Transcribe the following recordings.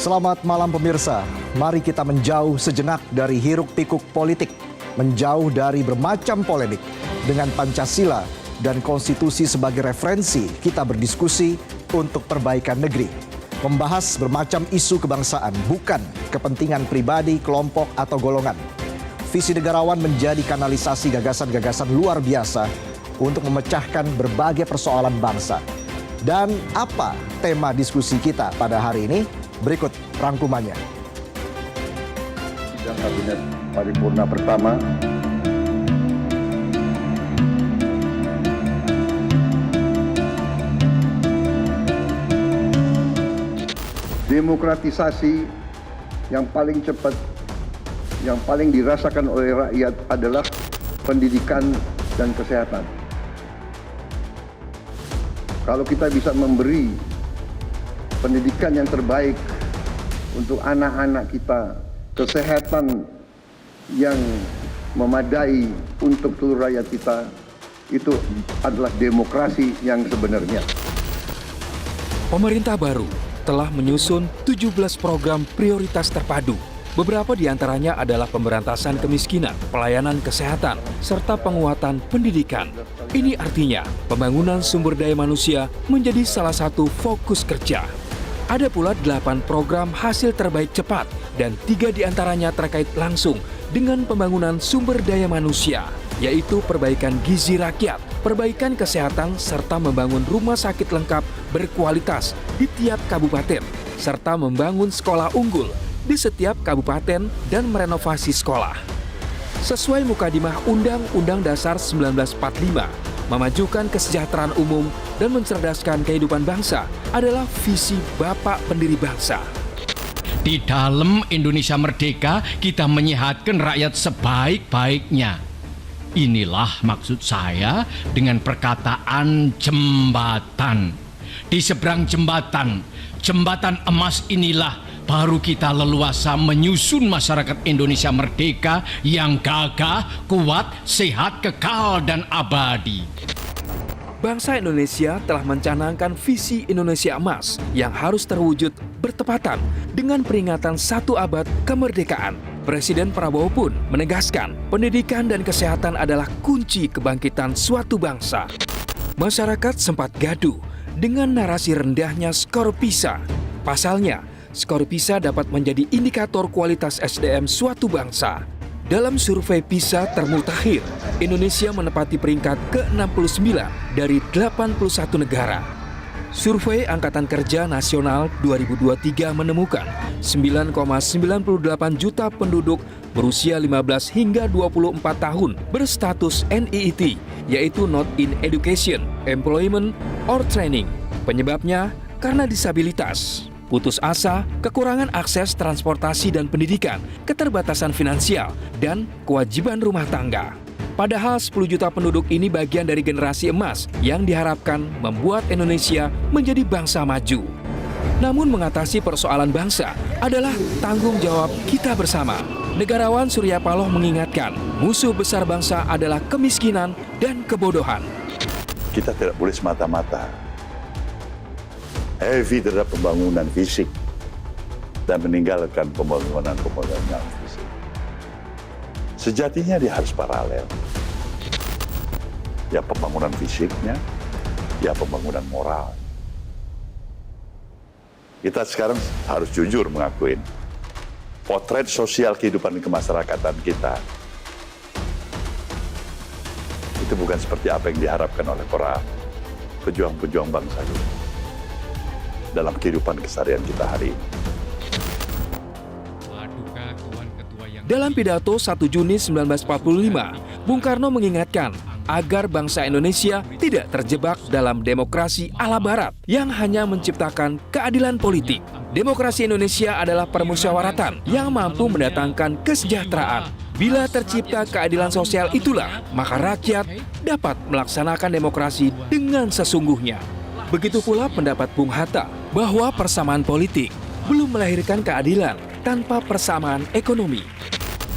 Selamat malam pemirsa, mari kita menjauh sejenak dari hiruk-pikuk politik, menjauh dari bermacam polemik. Dengan Pancasila dan konstitusi sebagai referensi, kita berdiskusi untuk perbaikan negeri. Membahas bermacam isu kebangsaan, bukan kepentingan pribadi, kelompok, atau golongan. Visi negarawan menjadi kanalisasi gagasan-gagasan luar biasa untuk memecahkan berbagai persoalan bangsa. Dan apa tema diskusi kita pada hari ini? Berikut rangkumannya. Sidang Kabinet Paripurna pertama demokratisasi yang paling cepat, yang paling dirasakan oleh rakyat adalah pendidikan dan kesehatan. Kalau kita bisa memberi pendidikan yang terbaik untuk anak-anak kita, kesehatan yang memadai untuk seluruh rakyat kita, itu adalah demokrasi yang sebenarnya. Pemerintah baru telah menyusun 17 program prioritas terpadu. Beberapa di antaranya adalah pemberantasan kemiskinan, pelayanan kesehatan, serta penguatan pendidikan. Ini artinya pembangunan sumber daya manusia menjadi salah satu fokus kerja. Ada pula 8 program hasil terbaik cepat dan 3 di antaranya terkait langsung dengan pembangunan sumber daya manusia, yaitu perbaikan gizi rakyat, perbaikan kesehatan, serta membangun rumah sakit lengkap berkualitas di tiap kabupaten, serta membangun sekolah unggul di setiap kabupaten dan merenovasi sekolah. Sesuai mukadimah Undang-Undang Dasar 1945, memajukan kesejahteraan umum dan mencerdaskan kehidupan bangsa adalah visi Bapak pendiri bangsa. Di dalam Indonesia merdeka, kita menyehatkan rakyat sebaik-baiknya. Inilah maksud saya dengan perkataan jembatan. Di seberang jembatan, jembatan emas inilah baru kita leluasa menyusun masyarakat Indonesia merdeka yang gagah, kuat, sehat, kekal, dan abadi. Bangsa Indonesia telah mencanangkan visi Indonesia Emas yang harus terwujud bertepatan dengan peringatan 1 abad kemerdekaan. Presiden Prabowo pun menegaskan pendidikan dan kesehatan adalah kunci kebangkitan suatu bangsa. Masyarakat sempat gaduh dengan narasi rendahnya skor PISA. Pasalnya, skor PISA dapat menjadi indikator kualitas SDM suatu bangsa. Dalam survei PISA termutakhir, Indonesia menempati peringkat ke-69 dari 81 negara. Survei Angkatan Kerja Nasional 2023 menemukan 9,98 juta penduduk berusia 15 hingga 24 tahun berstatus NEET, yaitu Not in Education, Employment, or Training. Penyebabnya karena disabilitas, putus asa, kekurangan akses transportasi dan pendidikan, keterbatasan finansial, dan kewajiban rumah tangga. Padahal 10 juta penduduk ini bagian dari generasi emas yang diharapkan membuat Indonesia menjadi bangsa maju. Namun mengatasi persoalan bangsa adalah tanggung jawab kita bersama. Negarawan Surya Paloh mengingatkan, musuh besar bangsa adalah kemiskinan dan kebodohan. Kita tidak boleh semata-mata heavy terhadap pembangunan fisik dan meninggalkan pembangunan fisik. Sejatinya dia harus paralel. Ya pembangunan fisiknya, ya pembangunan moral. Kita sekarang harus jujur mengakuin potret sosial kehidupan kemasyarakatan kita itu bukan seperti apa yang diharapkan oleh para pejuang-pejuang bangsa kita dalam kehidupan keseharian kita hari ini. Dalam pidato 1 Juni 1945, Bung Karno mengingatkan agar bangsa Indonesia tidak terjebak dalam demokrasi ala Barat yang hanya menciptakan keadilan politik. Demokrasi Indonesia adalah permusyawaratan yang mampu mendatangkan kesejahteraan. Bila tercipta keadilan sosial itulah, maka rakyat dapat melaksanakan demokrasi dengan sesungguhnya. Begitu pula pendapat Bung Hatta bahwa persamaan politik belum melahirkan keadilan tanpa persamaan ekonomi.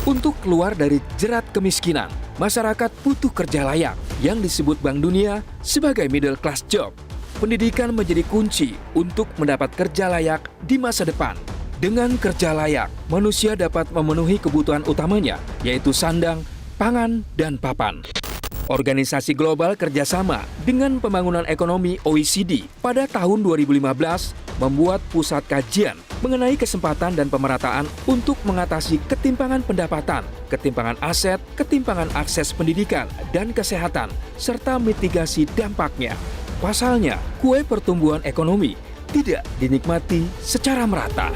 Untuk keluar dari jerat kemiskinan, masyarakat butuh kerja layak yang disebut Bank Dunia sebagai middle class job. Pendidikan menjadi kunci untuk mendapat kerja layak di masa depan. Dengan kerja layak, manusia dapat memenuhi kebutuhan utamanya, yaitu sandang, pangan, dan papan. Organisasi Global Kerjasama dengan Pembangunan Ekonomi OECD pada tahun 2015 membuat pusat kajian mengenai kesempatan dan pemerataan untuk mengatasi ketimpangan pendapatan, ketimpangan aset, ketimpangan akses pendidikan dan kesehatan, serta mitigasi dampaknya. Pasalnya, kue pertumbuhan ekonomi tidak dinikmati secara merata.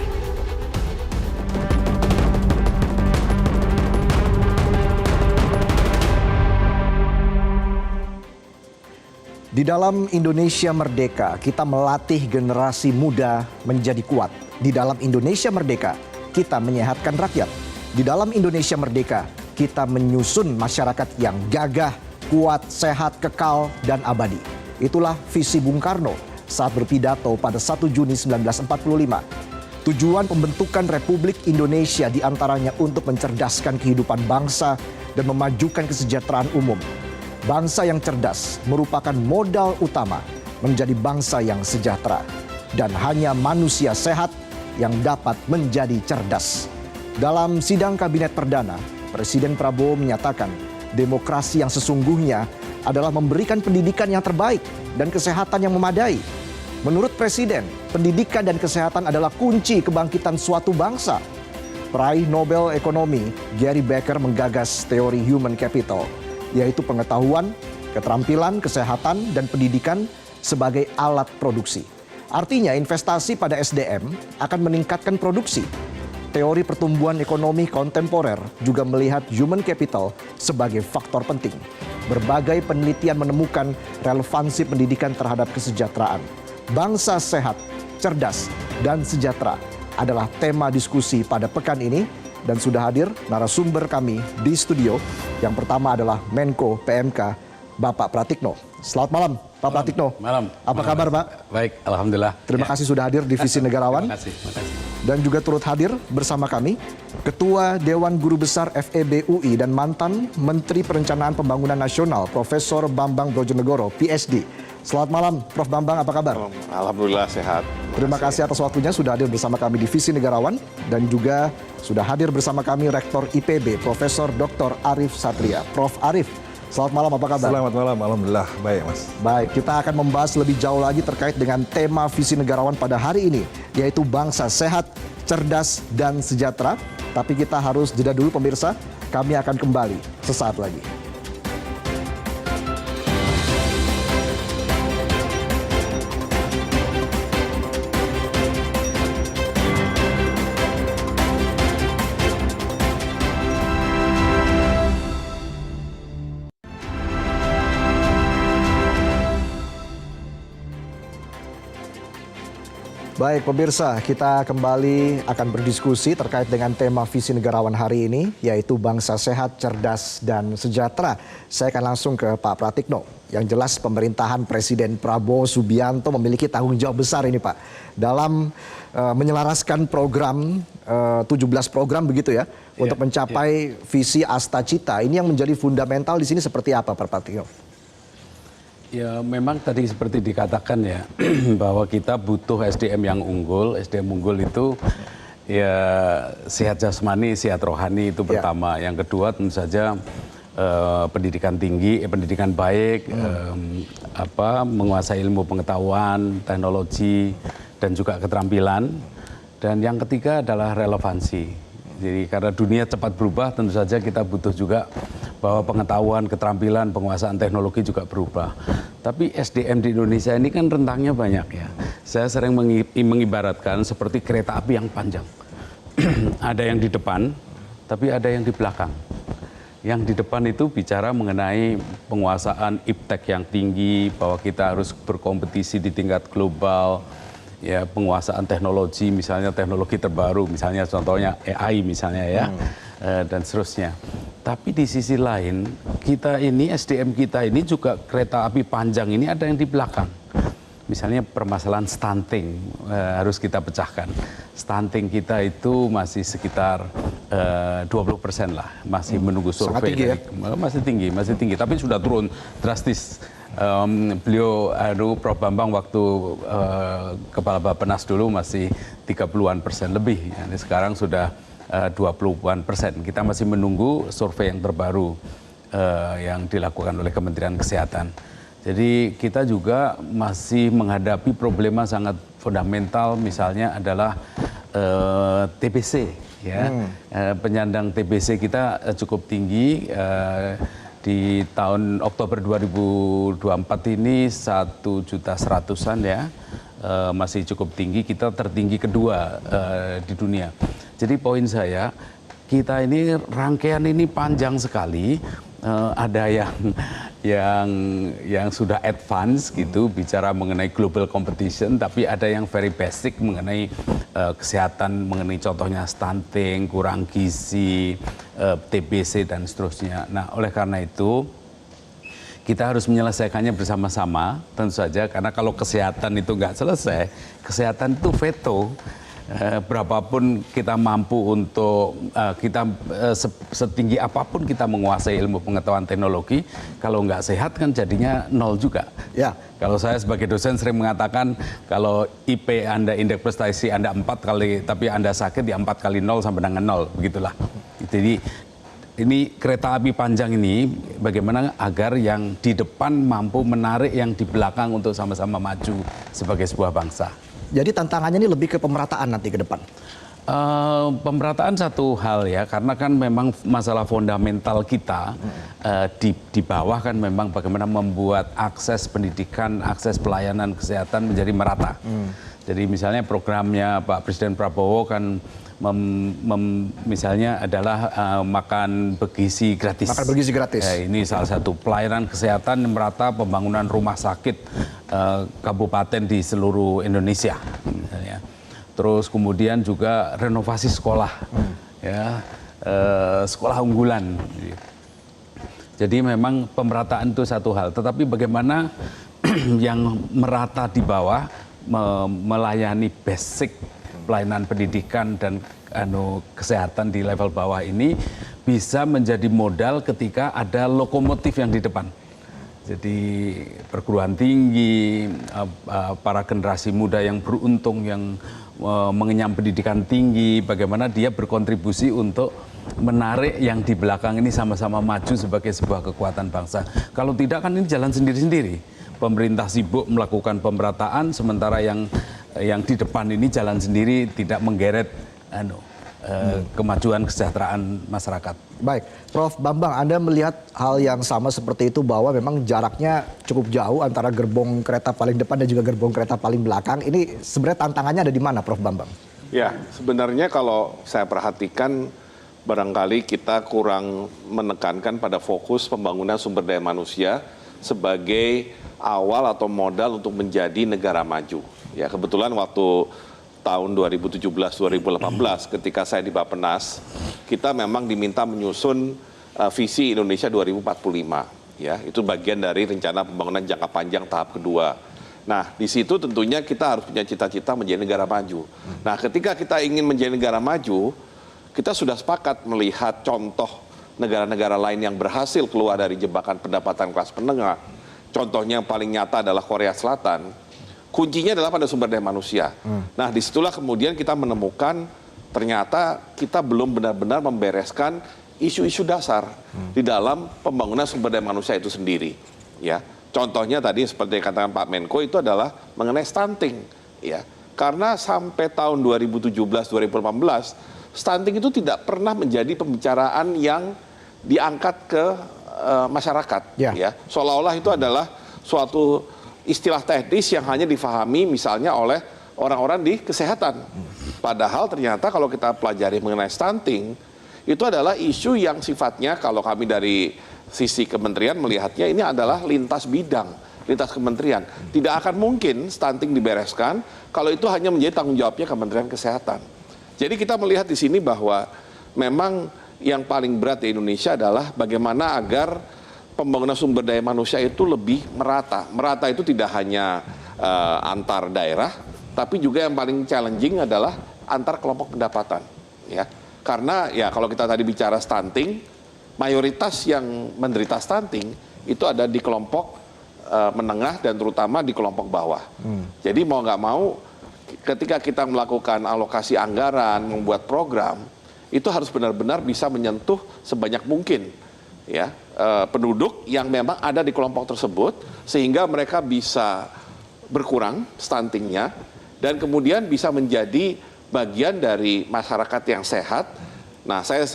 Di dalam Indonesia Merdeka, kita melatih generasi muda menjadi kuat. Di dalam Indonesia Merdeka, kita menyehatkan rakyat. Di dalam Indonesia Merdeka, kita menyusun masyarakat yang gagah, kuat, sehat, kekal, dan abadi. Itulah visi Bung Karno saat berpidato pada 1 Juni 1945. Tujuan pembentukan Republik Indonesia diantaranya untuk mencerdaskan kehidupan bangsa dan memajukan kesejahteraan umum. Bangsa yang cerdas merupakan modal utama menjadi bangsa yang sejahtera. Dan hanya manusia sehat yang dapat menjadi cerdas. Dalam sidang Kabinet Perdana, Presiden Prabowo menyatakan demokrasi yang sesungguhnya adalah memberikan pendidikan yang terbaik dan kesehatan yang memadai. Menurut Presiden, pendidikan dan kesehatan adalah kunci kebangkitan suatu bangsa. Peraih Nobel Ekonomi Gary Becker menggagas teori human capital, yaitu pengetahuan, keterampilan, kesehatan, dan pendidikan sebagai alat produksi. Artinya investasi pada SDM akan meningkatkan produksi. Teori pertumbuhan ekonomi kontemporer juga melihat human capital sebagai faktor penting. Berbagai penelitian menemukan relevansi pendidikan terhadap kesejahteraan. Bangsa sehat, cerdas, dan sejahtera adalah tema diskusi pada pekan ini. Dan sudah hadir narasumber kami di studio. Yang pertama adalah Menko PMK, Bapak Pratikno. Selamat malam, Pak Pratikno. Malam. Apa kabar, Pak? Baik, alhamdulillah. Terima kasih sudah hadir di Visi Negarawan. Terima kasih. Dan juga turut hadir bersama kami Ketua Dewan Guru Besar FEB UI dan mantan Menteri Perencanaan Pembangunan Nasional, Profesor Bambang Brojonegoro, PhD. Selamat malam, Prof. Bambang, apa kabar? Alhamdulillah sehat. Terima kasih atas waktunya sudah hadir bersama kami di Visi Negarawan. Dan juga sudah hadir bersama kami Rektor IPB, Profesor Dr. Arief Satria. Prof. Arief, selamat malam, apa kabar? Selamat malam, alhamdulillah. Baik, Mas. Baik, kita akan membahas lebih jauh lagi terkait dengan tema Visi Negarawan pada hari ini, yaitu bangsa sehat, cerdas, dan sejahtera. Tapi kita harus jeda dulu pemirsa, kami akan kembali sesaat lagi. Baik pemirsa, kita kembali akan berdiskusi terkait dengan tema Visi Negarawan hari ini, yaitu bangsa sehat, cerdas, dan sejahtera. Saya akan langsung ke Pak Pratikno. Yang jelas pemerintahan Presiden Prabowo Subianto memiliki tanggung jawab besar ini Pak. Dalam menyelaraskan program, 17 program begitu ya, untuk mencapai visi Asta Cita. Ini yang menjadi fundamental di sini seperti apa Pak Pratikno? Ya memang tadi seperti dikatakan ya, bahwa kita butuh SDM yang unggul. SDM unggul itu ya sehat jasmani, sehat rohani itu pertama. Yang kedua tentu saja pendidikan tinggi, pendidikan baik, menguasai ilmu pengetahuan, teknologi, dan juga keterampilan. Dan yang ketiga adalah relevansi. Jadi karena dunia cepat berubah, tentu saja kita butuh juga bahwa pengetahuan, keterampilan, penguasaan teknologi juga berubah. Tapi SDM di Indonesia ini kan rentangnya banyak ya. Saya sering mengibaratkan seperti kereta api yang panjang. Ada yang di depan, tapi ada yang di belakang. Yang di depan itu bicara mengenai penguasaan iptek yang tinggi, bahwa kita harus berkompetisi di tingkat global, ya penguasaan teknologi, misalnya teknologi terbaru, misalnya contohnya AI misalnya ya, dan seterusnya. Tapi di sisi lain, kita ini, SDM kita ini juga kereta api panjang ini ada yang di belakang. Misalnya permasalahan stunting harus kita pecahkan. Stunting kita itu masih sekitar 20% lah, masih menunggu survei. Sangat tinggi ya? Masih tinggi, tapi sudah turun drastis Beliau Prof Bambang waktu Kepala Bappenas dulu masih 30-an% lebih. Ini sekarang sudah 20-an%. Kita masih menunggu survei yang terbaru yang dilakukan oleh Kementerian Kesehatan. Jadi kita juga masih menghadapi problema sangat fundamental, misalnya adalah TBC, ya. Penyandang TBC kita cukup tinggi. Di tahun Oktober 2024 ini 1.100.000-an ya, masih cukup tinggi. Kita tertinggi kedua di dunia. Jadi poin saya, kita ini rangkaian ini panjang sekali. Ada yang sudah advance gitu bicara mengenai global competition, tapi ada yang very basic mengenai kesehatan, mengenai contohnya stunting, kurang gizi, TBC dan seterusnya. Nah, oleh karena itu kita harus menyelesaikannya bersama-sama, tentu saja, karena kalau kesehatan itu nggak selesai, kesehatan itu veto. Berapapun kita mampu untuk kita setinggi apapun kita menguasai ilmu pengetahuan teknologi, kalau nggak sehat kan jadinya nol juga. Ya, kalau saya sebagai dosen sering mengatakan kalau IP Anda, indeks prestasi Anda 4 kali, tapi Anda sakit ya 4 kali 0 sampai dengan 0, begitulah. Jadi ini kereta api panjang ini bagaimana agar yang di depan mampu menarik yang di belakang untuk sama-sama maju sebagai sebuah bangsa. Jadi tantangannya ini lebih ke pemerataan nanti ke depan? Pemerataan satu hal ya, karena kan memang masalah fundamental kita di bawah kan memang bagaimana membuat akses pendidikan, akses pelayanan kesehatan menjadi merata. Jadi misalnya programnya Pak Presiden Prabowo kan misalnya adalah makan bergizi gratis. Makan bergizi gratis. Ya, ini salah satu pelayanan kesehatan merata, pembangunan rumah sakit kabupaten di seluruh Indonesia. Misalnya. Terus kemudian juga renovasi sekolah, ya, sekolah unggulan. Jadi memang pemerataan itu satu hal. Tetapi bagaimana yang merata di bawah melayani basic pelayanan pendidikan dan kesehatan di level bawah ini bisa menjadi modal ketika ada lokomotif yang di depan. Jadi perguruan tinggi, para generasi muda yang beruntung, yang mengenyam pendidikan tinggi, bagaimana dia berkontribusi untuk menarik yang di belakang ini sama-sama maju sebagai sebuah kekuatan bangsa. Kalau tidak kan ini jalan sendiri-sendiri. Pemerintah sibuk melakukan pemerataan, sementara yang di depan ini jalan sendiri, tidak menggeret kemajuan kesejahteraan masyarakat. Baik, Prof Bambang, Anda melihat hal yang sama seperti itu, bahwa memang jaraknya cukup jauh antara gerbong kereta paling depan dan juga gerbong kereta paling belakang. Ini sebenarnya tantangannya ada di mana, Prof Bambang? Ya, sebenarnya kalau saya perhatikan barangkali kita kurang menekankan pada fokus pembangunan sumber daya manusia sebagai awal atau modal untuk menjadi negara maju. Ya, kebetulan waktu tahun 2017-2018 ketika saya di Bappenas, kita memang diminta menyusun visi Indonesia 2045. Ya, itu bagian dari rencana pembangunan jangka panjang tahap kedua. Nah, di situ tentunya kita harus punya cita-cita menjadi negara maju. Nah, ketika kita ingin menjadi negara maju, kita sudah sepakat melihat contoh negara-negara lain yang berhasil keluar dari jebakan pendapatan kelas menengah. Contohnya yang paling nyata adalah Korea Selatan. Kuncinya adalah pada sumber daya manusia. Nah, disitulah kemudian kita menemukan ternyata kita belum benar-benar membereskan isu-isu dasar di dalam pembangunan sumber daya manusia itu sendiri. Ya, contohnya tadi seperti yang katakan Pak Menko itu adalah mengenai stunting. Ya, karena sampai tahun 2017-2018 stunting itu tidak pernah menjadi pembicaraan yang diangkat ke masyarakat. Ya, seolah-olah itu adalah suatu istilah teknis yang hanya difahami misalnya oleh orang-orang di kesehatan. Padahal ternyata kalau kita pelajari mengenai stunting, itu adalah isu yang sifatnya kalau kami dari sisi kementerian melihatnya ini adalah lintas bidang, lintas kementerian. Tidak akan mungkin stunting dibereskan kalau itu hanya menjadi tanggung jawabnya Kementerian Kesehatan. Jadi kita melihat di sini bahwa memang yang paling berat di Indonesia adalah bagaimana agar pembangunan sumber daya manusia itu lebih merata. Merata itu tidak hanya antar daerah, tapi juga yang paling challenging adalah antar kelompok pendapatan. Ya, karena ya kalau kita tadi bicara stunting, mayoritas yang menderita stunting itu ada di kelompok menengah dan terutama di kelompok bawah. Jadi mau nggak mau, ketika kita melakukan alokasi anggaran, membuat program, itu harus benar-benar bisa menyentuh sebanyak mungkin ya penduduk yang memang ada di kelompok tersebut, sehingga mereka bisa berkurang stuntingnya dan kemudian bisa menjadi bagian dari masyarakat yang sehat. Nah, saya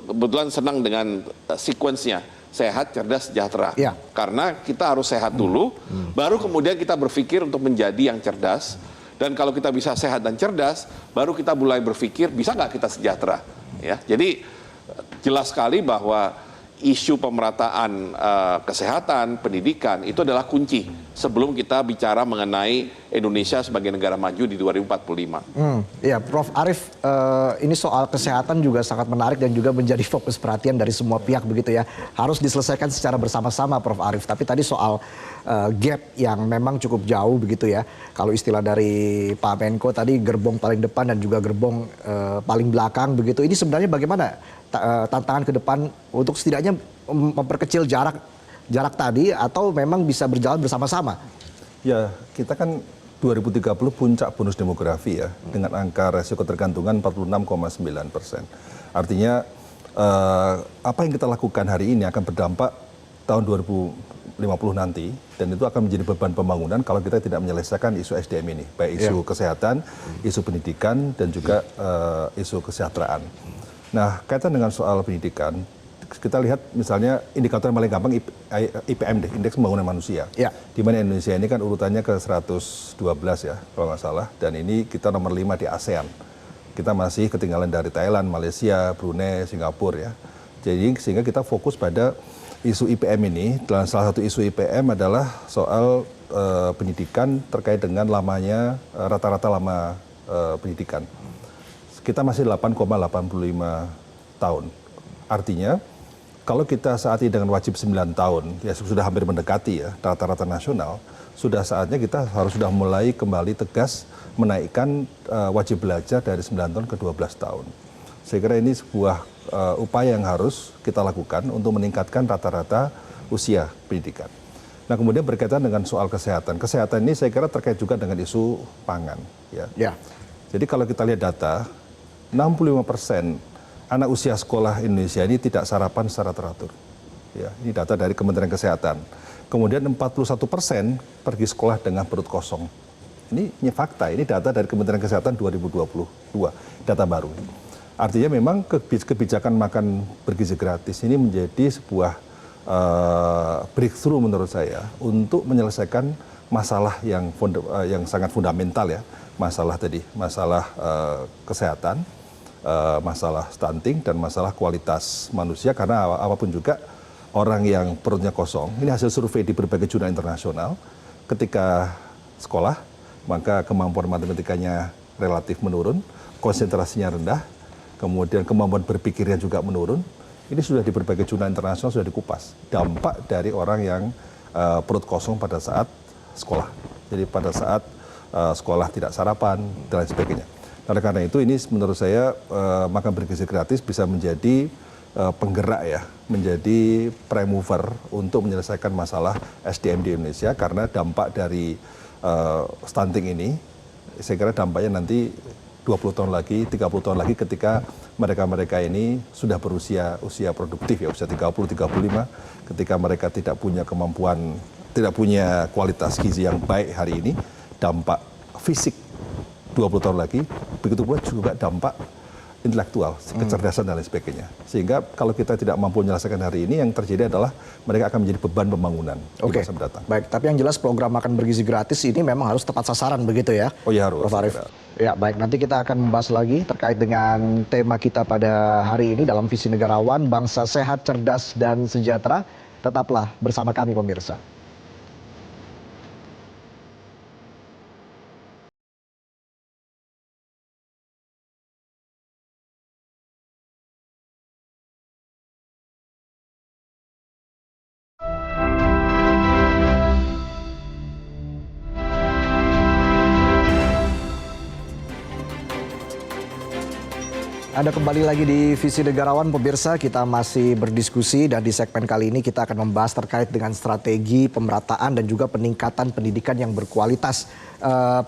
kebetulan senang dengan sequence-nya, sehat, cerdas, sejahtera. Ya. Karena kita harus sehat dulu, baru kemudian kita berpikir untuk menjadi yang cerdas. Dan kalau kita bisa sehat dan cerdas, baru kita mulai berpikir bisa nggak kita sejahtera. Ya, jadi jelas sekali bahwa isu pemerataan kesehatan, pendidikan itu adalah kunci sebelum kita bicara mengenai Indonesia sebagai negara maju di 2045. Ya, Prof. Arief, ini soal kesehatan juga sangat menarik dan juga menjadi fokus perhatian dari semua pihak begitu ya. Harus diselesaikan secara bersama-sama, Prof. Arief. Tapi tadi soal gap yang memang cukup jauh begitu ya. Kalau istilah dari Pak Menko tadi gerbong paling depan dan juga gerbong paling belakang begitu. Ini sebenarnya bagaimana tantangan ke depan untuk setidaknya memperkecil jarak tadi atau memang bisa berjalan bersama-sama? Ya, kita kan 2030 puncak bonus demografi ya, dengan angka resiko ketergantungan 46,9%. Artinya apa yang kita lakukan hari ini akan berdampak tahun 2050 nanti, dan itu akan menjadi beban pembangunan kalau kita tidak menyelesaikan isu SDM ini, baik isu kesehatan, isu pendidikan, dan juga isu kesejahteraan. Nah, kaitan dengan soal pendidikan, kita lihat misalnya indikator yang paling gampang IPM deh, Indeks Pembangunan Manusia. Ya. Di mana Indonesia ini kan urutannya ke 112 ya, kalau nggak salah. Dan ini kita nomor 5 di ASEAN. Kita masih ketinggalan dari Thailand, Malaysia, Brunei, Singapura ya. Jadi sehingga kita fokus pada isu IPM ini. Dan salah satu isu IPM adalah soal pendidikan terkait dengan lamanya, rata-rata lama pendidikan. Kita masih 8,85 tahun. Artinya, kalau kita saat ini dengan wajib 9 tahun, ya sudah hampir mendekati ya rata-rata nasional, sudah saatnya kita harus sudah mulai kembali tegas menaikkan wajib belajar dari 9 tahun ke 12 tahun. Saya kira ini sebuah upaya yang harus kita lakukan untuk meningkatkan rata-rata usia pendidikan. Nah, kemudian berkaitan dengan soal kesehatan. Kesehatan ini saya kira terkait juga dengan isu pangan. Ya. Jadi kalau kita lihat data, 65% anak usia sekolah Indonesia ini tidak sarapan secara teratur. Ya, ini data dari Kementerian Kesehatan. Kemudian 41% pergi sekolah dengan perut kosong. Ini fakta, ini data dari Kementerian Kesehatan 2022, data baru. Artinya memang kebijakan makan bergizi gratis ini menjadi sebuah breakthrough menurut saya untuk menyelesaikan masalah yang sangat fundamental ya, masalah kesehatan, masalah stunting dan masalah kualitas manusia, karena apapun juga orang yang perutnya kosong, ini hasil survei di berbagai jurnal internasional, ketika sekolah maka kemampuan matematikanya relatif menurun, konsentrasinya rendah, kemudian kemampuan berpikirnya juga menurun. Ini sudah di berbagai jurnal internasional sudah dikupas dampak dari orang yang perut kosong pada saat sekolah. Jadi pada saat sekolah tidak sarapan dan lain sebagainya. Oleh karena itu ini menurut saya makan bergizi gratis bisa menjadi penggerak ya, menjadi prime mover untuk menyelesaikan masalah SDM di Indonesia, karena dampak dari stunting ini saya kira dampaknya nanti 20 tahun lagi, 30 tahun lagi ketika mereka-mereka ini sudah berusia produktif ya, usia 30, 35, ketika mereka tidak punya kemampuan, tidak punya kualitas gizi yang baik hari ini, dampak fisik 20 tahun lagi, begitu pula juga dampak intelektual, kecerdasan dan lain sebagainya. Sehingga kalau kita tidak mampu menyelesaikan hari ini, yang terjadi adalah mereka akan menjadi beban pembangunan di masa mendatang. Baik, tapi yang jelas program makan bergizi gratis ini memang harus tepat sasaran begitu ya? Oh ya, harus. Prof. Arief. Ya, baik, nanti kita akan membahas lagi terkait dengan tema kita pada hari ini dalam Visi Negarawan, Bangsa Sehat, Cerdas, dan Sejahtera. Tetaplah bersama kami pemirsa. Anda kembali lagi di Visi Negarawan, pemirsa. Kita masih berdiskusi dan di segmen kali ini kita akan membahas terkait dengan strategi pemerataan dan juga peningkatan pendidikan yang berkualitas.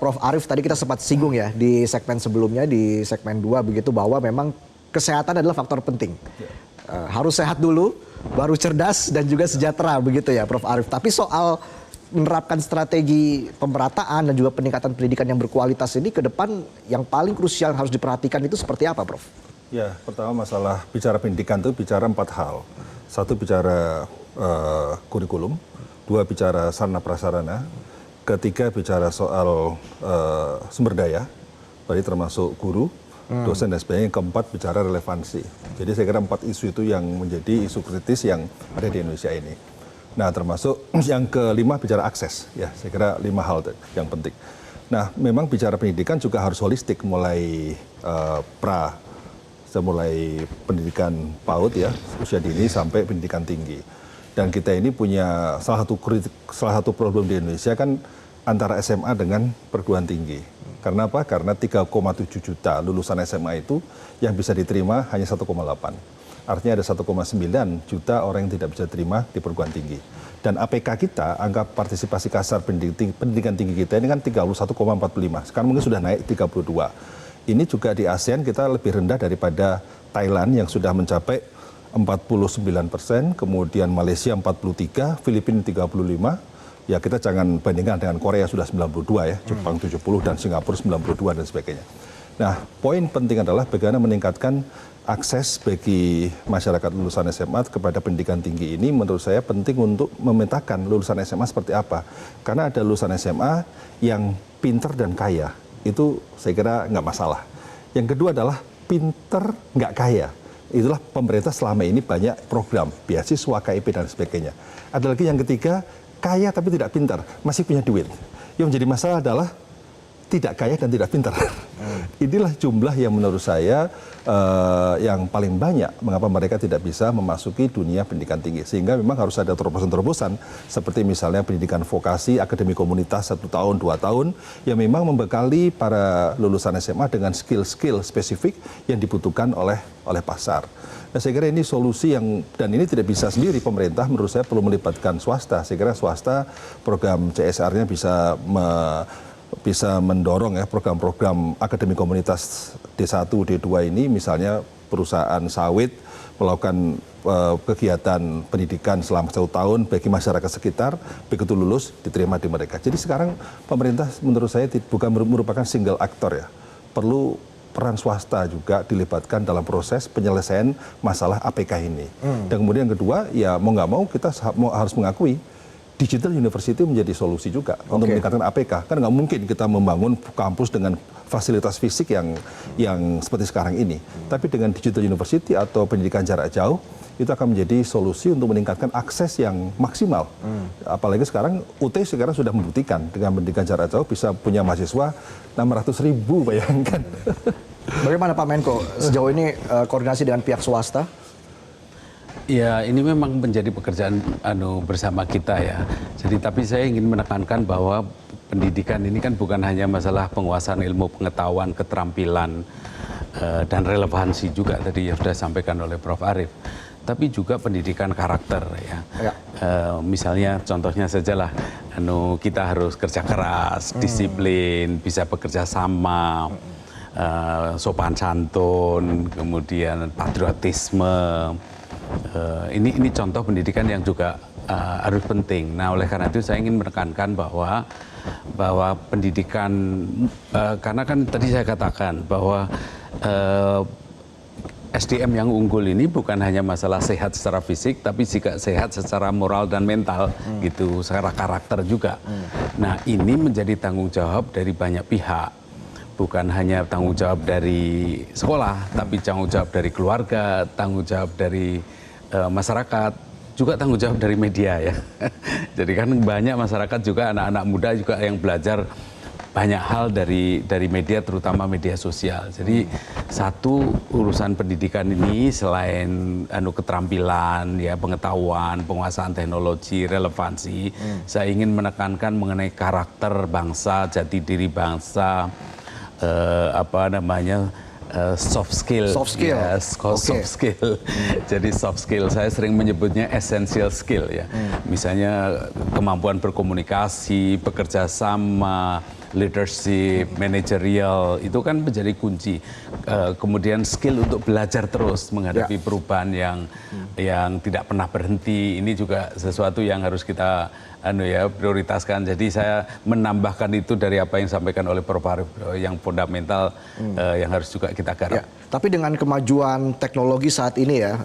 Prof. Arief, tadi kita sempat singgung ya di segmen sebelumnya, di segmen 2 begitu, bahwa memang kesehatan adalah faktor penting. Harus sehat dulu, baru cerdas dan juga sejahtera begitu ya Prof. Arief. Tapi soal menerapkan strategi pemerataan dan juga peningkatan pendidikan yang berkualitas ini ke depan yang paling krusial yang harus diperhatikan itu seperti apa, Prof? Ya, pertama masalah bicara pendidikan itu bicara 4 hal. 1 bicara kurikulum, 2 bicara sarana prasarana, 3 bicara soal sumber daya, berarti termasuk guru, dosen dan sebagainya. Yang 4 bicara relevansi. Jadi saya kira 4 isu itu yang menjadi isu kritis yang ada di Indonesia ini. Nah, termasuk yang ke-5 bicara akses, ya saya kira 5 hal yang penting. Nah, memang bicara pendidikan juga harus holistik, mulai mulai pendidikan PAUD ya, usia dini sampai pendidikan tinggi. Dan kita ini punya salah satu problem di Indonesia kan antara SMA dengan perguruan tinggi. Karena apa? Karena 3,7 juta lulusan SMA itu yang bisa diterima hanya 1,8. Artinya ada 1,9 juta orang yang tidak bisa terima di perguruan tinggi. Dan APK kita, angka partisipasi kasar pendidikan tinggi kita ini kan 31,45. Sekarang mungkin sudah naik 32. Ini juga di ASEAN kita lebih rendah daripada Thailand yang sudah mencapai 49%, kemudian Malaysia 43, Filipina 35. Ya kita jangan bandingkan dengan Korea sudah 92 ya, Jepang 70 dan Singapura 92 dan sebagainya. Nah, poin penting adalah bagaimana meningkatkan akses bagi masyarakat lulusan SMA kepada pendidikan tinggi ini. Menurut saya penting untuk memetakan lulusan SMA seperti apa. Karena ada lulusan SMA yang pinter dan kaya. Itu saya kira nggak masalah. Yang kedua adalah pinter nggak kaya. Itulah pemerintah selama ini banyak program, beasiswa, KIP dan sebagainya. Ada lagi yang ketiga, kaya tapi tidak pintar, masih punya duit. Yang menjadi masalah adalah tidak kaya dan tidak pintar. Inilah jumlah yang menurut saya yang paling banyak mengapa mereka tidak bisa memasuki dunia pendidikan tinggi. Sehingga memang harus ada terobosan-terobosan seperti misalnya pendidikan vokasi, akademi komunitas 1 tahun, 2 tahun yang memang membekali para lulusan SMA dengan skill-skill spesifik yang dibutuhkan oleh pasar. Nah, saya kira ini solusi yang, dan ini tidak bisa sendiri, pemerintah menurut saya perlu melibatkan swasta. Saya kira swasta program CSR-nya bisa mendorong ya program-program akademi komunitas D1, D2 ini, misalnya perusahaan sawit melakukan kegiatan pendidikan selama 1 tahun bagi masyarakat sekitar, begitu lulus diterima di mereka. Jadi sekarang pemerintah menurut saya bukan merupakan single aktor ya, perlu peran swasta juga dilibatkan dalam proses penyelesaian masalah APK ini. Dan kemudian yang kedua, ya mau nggak mau kita harus mengakui digital university menjadi solusi juga untuk meningkatkan APK. Kan nggak mungkin kita membangun kampus dengan fasilitas fisik yang seperti sekarang ini. Tapi dengan digital university atau pendidikan jarak jauh, itu akan menjadi solusi untuk meningkatkan akses yang maksimal. Apalagi sekarang UT sekarang sudah membuktikan dengan pendidikan jarak jauh bisa punya mahasiswa 600.000, bayangkan. Bagaimana Pak Menko, sejauh ini koordinasi dengan pihak swasta? Ya, ini memang menjadi pekerjaan bersama kita ya. Jadi tapi saya ingin menekankan bahwa pendidikan ini kan bukan hanya masalah penguasaan ilmu pengetahuan, keterampilan, dan relevansi juga tadi yang sudah disampaikan oleh Prof. Arief. Tapi juga pendidikan karakter ya. Misalnya contohnya sajalah, kita harus kerja keras, disiplin, bisa bekerja sama, sopan santun, kemudian patriotisme. Ini contoh pendidikan yang juga harus penting. Nah, oleh karena itu saya ingin menekankan bahwa pendidikan, karena kan tadi saya katakan bahwa SDM yang unggul ini bukan hanya masalah sehat secara fisik, tapi juga sehat secara moral dan mental, gitu, secara karakter juga. Nah, ini menjadi tanggung jawab dari banyak pihak. Bukan hanya tanggung jawab dari sekolah, tapi tanggung jawab dari keluarga, tanggung jawab dari masyarakat, juga tanggung jawab dari media ya. Jadi kan banyak masyarakat juga, anak-anak muda juga yang belajar banyak hal dari media, terutama media sosial. Jadi satu, urusan pendidikan ini selain keterampilan, ya, pengetahuan, penguasaan teknologi, relevansi, saya ingin menekankan mengenai karakter bangsa, jati diri bangsa, soft skill. Soft skill. Yes, soft skill. Jadi soft skill saya sering menyebutnya essential skill ya. Misalnya kemampuan berkomunikasi, bekerja sama, leadership, managerial itu kan menjadi kunci. Kemudian skill untuk belajar terus menghadapi perubahan yang tidak pernah berhenti. Ini juga sesuatu yang harus kita prioritaskan. Jadi saya menambahkan itu dari apa yang disampaikan oleh Prof. Arief yang fundamental yang harus juga kita garap. Tapi dengan kemajuan teknologi saat ini ya,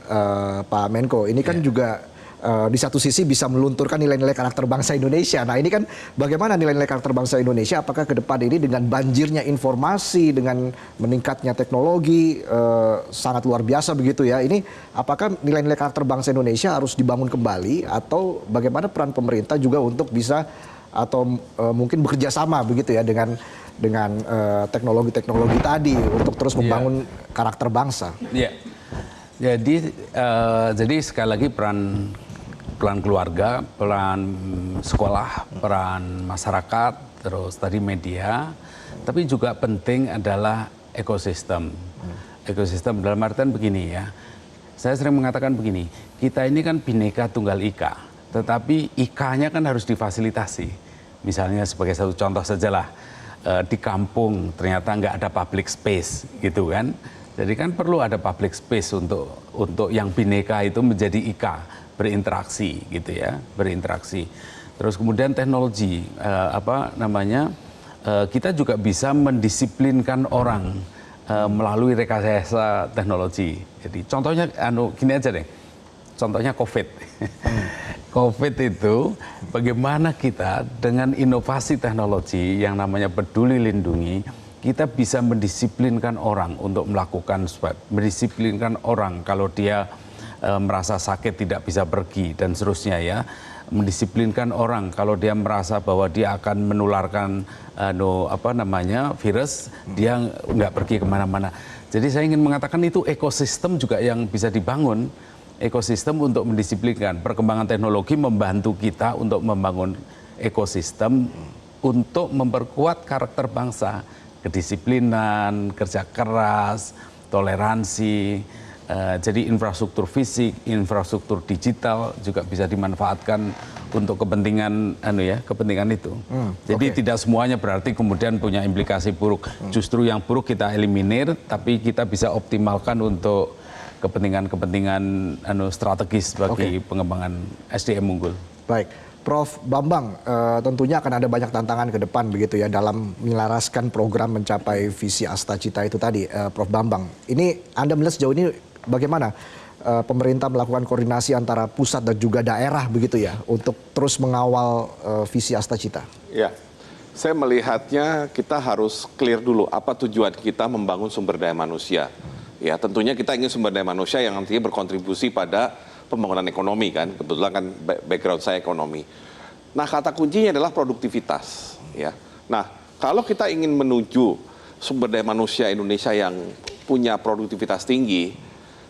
Pak Menko, ini kan juga di satu sisi bisa melunturkan nilai-nilai karakter bangsa Indonesia. Nah ini kan bagaimana nilai-nilai karakter bangsa Indonesia, apakah ke depan ini dengan banjirnya informasi, dengan meningkatnya teknologi sangat luar biasa begitu ya, ini apakah nilai-nilai karakter bangsa Indonesia harus dibangun kembali atau bagaimana peran pemerintah juga untuk bisa atau mungkin bekerja sama begitu ya dengan teknologi-teknologi tadi untuk terus membangun karakter bangsa? Iya. Jadi sekali lagi peran keluarga, peran sekolah, peran masyarakat, terus tadi media, tapi juga penting adalah ekosistem. Ekosistem dalam artian begini ya, saya sering mengatakan begini, kita ini kan Bhinneka Tunggal Ika, tetapi Ika-nya kan harus difasilitasi. Misalnya sebagai satu contoh sajalah, di kampung ternyata nggak ada public space gitu kan. Jadi kan perlu ada public space untuk yang Bhinneka itu menjadi Ika, berinteraksi gitu ya, berinteraksi. Terus kemudian teknologi, kita juga bisa mendisiplinkan orang melalui rekayasa teknologi. Jadi contohnya gini aja deh, contohnya COVID. COVID itu bagaimana kita dengan inovasi teknologi yang namanya Peduli Lindungi, kita bisa mendisiplinkan orang untuk melakukan swab, mendisiplinkan orang kalau dia merasa sakit tidak bisa pergi dan seterusnya ya, mendisiplinkan orang kalau dia merasa bahwa dia akan menularkan virus, dia nggak pergi kemana-mana. Jadi saya ingin mengatakan itu ekosistem juga yang bisa dibangun, ekosistem untuk mendisiplinkan. Perkembangan teknologi membantu kita untuk membangun ekosistem untuk memperkuat karakter bangsa, kedisiplinan, kerja keras, toleransi. Jadi infrastruktur fisik, infrastruktur digital juga bisa dimanfaatkan untuk kepentingan kepentingan itu. Jadi tidak semuanya berarti kemudian punya implikasi buruk. Justru yang buruk kita eliminir, tapi kita bisa optimalkan untuk kepentingan-kepentingan strategis bagi pengembangan SDM unggul. Baik, Prof. Bambang, tentunya akan ada banyak tantangan ke depan begitu ya dalam menyelaraskan program mencapai visi Astacita itu tadi, Prof. Bambang. Ini Anda melihat sejauh ini bagaimana pemerintah melakukan koordinasi antara pusat dan juga daerah begitu ya untuk terus mengawal visi Astacita? Ya, saya melihatnya kita harus clear dulu apa tujuan kita membangun sumber daya manusia. Ya, tentunya kita ingin sumber daya manusia yang nantinya berkontribusi pada pembangunan ekonomi kan. Kebetulan kan background saya ekonomi. Nah, kata kuncinya adalah produktivitas. Ya. Nah, kalau kita ingin menuju sumber daya manusia Indonesia yang punya produktivitas tinggi,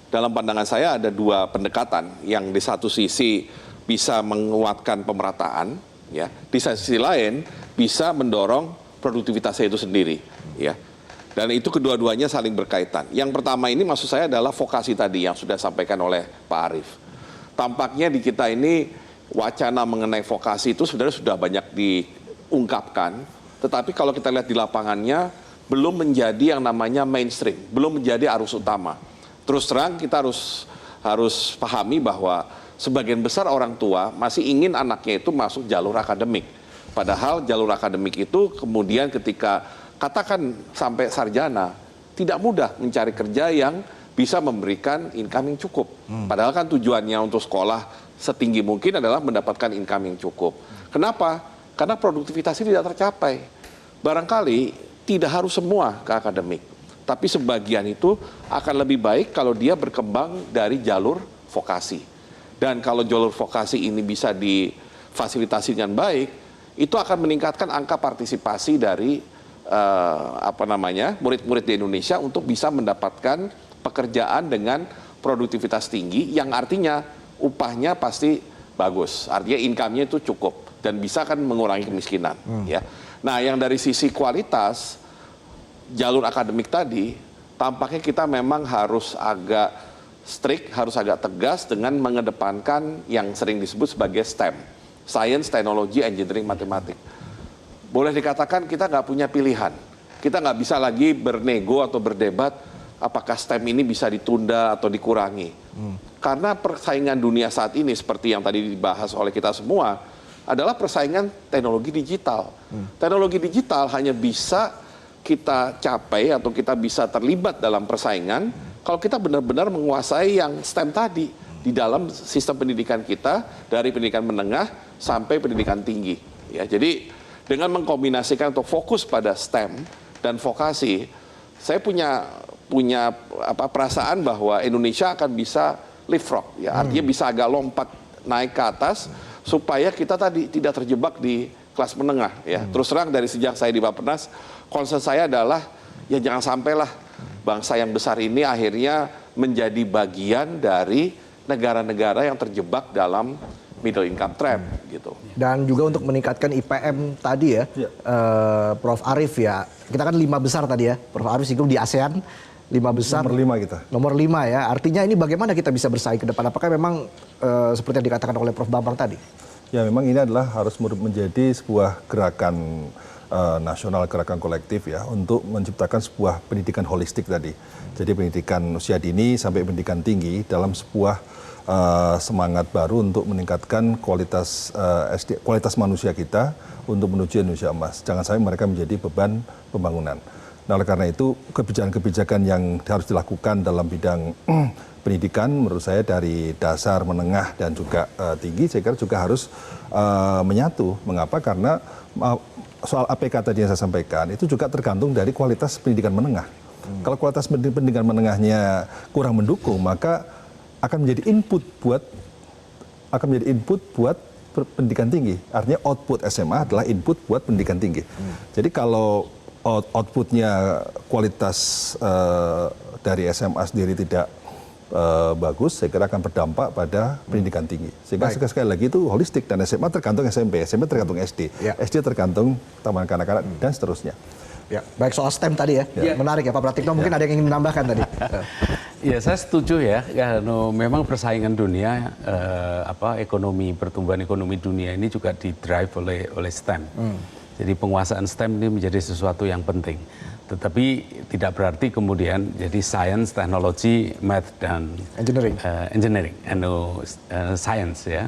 dalam pandangan saya ada dua pendekatan yang di satu sisi bisa menguatkan pemerataan, ya, di sisi lain bisa mendorong produktivitasnya itu sendiri, ya. Dan itu kedua-duanya saling berkaitan. Yang pertama ini maksud saya adalah vokasi tadi yang sudah disampaikan oleh Pak Arief. Tampaknya di kita ini wacana mengenai vokasi itu sebenarnya sudah banyak diungkapkan, tetapi kalau kita lihat di lapangannya belum menjadi yang namanya mainstream, belum menjadi arus utama. Terus terang kita harus pahami bahwa sebagian besar orang tua masih ingin anaknya itu masuk jalur akademik. Padahal jalur akademik itu kemudian ketika katakan sampai sarjana, tidak mudah mencari kerja yang bisa memberikan income yang cukup. Padahal kan tujuannya untuk sekolah setinggi mungkin adalah mendapatkan income yang cukup. Kenapa? Karena produktivitasnya tidak tercapai. Barangkali tidak harus semua ke akademik. Tapi sebagian itu akan lebih baik kalau dia berkembang dari jalur vokasi. Dan kalau jalur vokasi ini bisa difasilitasi dengan baik, itu akan meningkatkan angka partisipasi dari murid-murid di Indonesia untuk bisa mendapatkan pekerjaan dengan produktivitas tinggi yang artinya upahnya pasti bagus. Artinya income-nya itu cukup dan bisa kan mengurangi kemiskinan, ya. Nah, yang dari sisi kualitas jalur akademik tadi tampaknya kita memang harus agak strict, harus agak tegas dengan mengedepankan yang sering disebut sebagai STEM. Science, Technology, Engineering, Matematik. Boleh dikatakan kita nggak punya pilihan. Kita nggak bisa lagi bernego atau berdebat apakah STEM ini bisa ditunda atau dikurangi. Karena persaingan dunia saat ini seperti yang tadi dibahas oleh kita semua adalah persaingan teknologi digital. Teknologi digital hanya bisa kita capai atau kita bisa terlibat dalam persaingan kalau kita benar-benar menguasai yang STEM tadi di dalam sistem pendidikan kita dari pendidikan menengah sampai pendidikan tinggi. Ya, jadi dengan mengkombinasikan atau fokus pada STEM dan vokasi, saya punya perasaan bahwa Indonesia akan bisa leapfrog, ya artinya bisa agak lompat naik ke atas supaya kita tadi tidak terjebak di kelas menengah. Ya, terus terang dari sejak saya di Bappenas, concern saya adalah ya jangan sampailah bangsa yang besar ini akhirnya menjadi bagian dari negara-negara yang terjebak dalam middle income trap gitu. Dan juga untuk meningkatkan IPM tadi ya, Prof. Arief ya, kita kan 5 besar tadi ya, Prof. Arief singgung di ASEAN 5 besar. Nomor 5 kita. Nomor 5 ya, artinya ini bagaimana kita bisa bersaing ke depan? Apakah memang seperti yang dikatakan oleh Prof. Bambang tadi? Ya memang ini adalah harus menjadi sebuah gerakan nasional, gerakan kolektif ya untuk menciptakan sebuah pendidikan holistik tadi. Jadi pendidikan usia dini sampai pendidikan tinggi dalam sebuah semangat baru untuk meningkatkan kualitas manusia kita untuk menuju Indonesia Emas. Jangan sampai mereka menjadi beban pembangunan. Nah, oleh karena itu kebijakan-kebijakan yang harus dilakukan dalam bidang pendidikan menurut saya dari dasar, menengah dan juga tinggi saya kira juga harus menyatu. Mengapa? Karena soal APK tadi yang saya sampaikan itu juga tergantung dari kualitas pendidikan menengah. Kalau kualitas pendidikan menengahnya kurang mendukung, maka akan menjadi input buat pendidikan tinggi. Artinya output SMA adalah input buat pendidikan tinggi. Jadi kalau outputnya kualitas dari SMA sendiri tidak bagus, saya kira akan berdampak pada pendidikan tinggi. Sehingga sekali lagi itu holistik dan SMA tergantung SMP tergantung SD, SD tergantung taman kanak-kanak dan seterusnya. Ya, baik soal STEM tadi ya, menarik ya Pak Pratikno. Mungkin ada yang ingin menambahkan tadi. Ya saya setuju ya, memang persaingan dunia, pertumbuhan ekonomi dunia ini juga didrive oleh STEM. Jadi penguasaan STEM ini menjadi sesuatu yang penting. Tetapi tidak berarti kemudian jadi science, technology, math dan engineering, science ya.